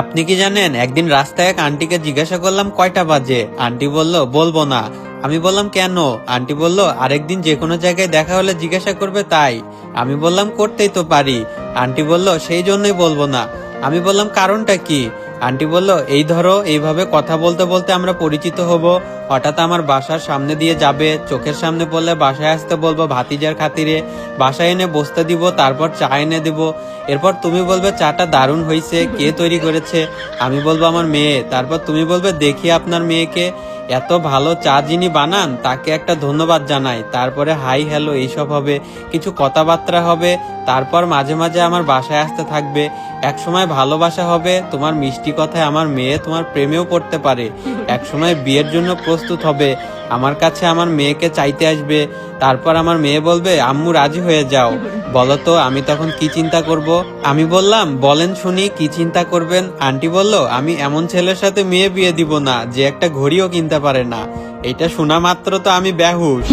আপনি কি জানেন, একদিন রাস্তায় এক আন্টিকে জিজ্ঞাসা করলাম কয়টা বাজে। আন্টি বলল বলবো না। আমি বললাম কেন? আন্টি বলল আরেকদিন যে কোনো জায়গায় দেখা হলে জিজ্ঞাসা করবে তাই। আমি বললাম করতেই তো পারি। আন্টি বলল সেই জন্যই বলবো না। আমি বললাম কারণটা কি? আন্টি বলল এই ধরো, এইভাবে কথা বলতে বলতে আমরা পরিচিত হব, হঠাৎ আমার বাসার সামনে দিয়ে যাবে, চোখের সামনে পড়লে বাসায় আসতে বলবো ভাতিজার খাতিরে, বাসায় এনে বসতে দিব, তারপর চা এনে দিব। এরপর তুমি বলবে চাটা দারুণ হয়েছে, কে তৈরি করেছে? আমি বলবো আমার মেয়ে। তারপর তুমি বলবে দেখি আপনার মেয়েকে, এত ভালো চা যিনি বানান তাকে একটা ধন্যবাদ জানাই। তারপরে হাই হ্যালো এইসব হবে, কিছু কথাবার্তা হবে। তারপর মাঝে মাঝে আমার বাসায় আসতে থাকবে। একসময় ভালোবাসা হবে, তোমার মিষ্টি কথায় আমার মেয়ে তোমার প্রেমেও পড়তে পারে। একসময় বিয়ের জন্য প্রস্তুত হবে, আমার কাছে আমার মেয়েকে চাইতে আসবে। তারপর আমার মেয়ে বলবে আম্মু রাজি হয়ে যাও। বলতো আমি তখন কি চিন্তা করব? আমি বললাম বলেন শুনি কি চিন্তা করবেন? আন্টি বলল আমি এমন ছেলের সাথে মেয়ে বিয়ে দিব না যে একটা ঘড়িও কিনতে পারে না। এটা শোনা মাত্র তো আমি বেহুশ।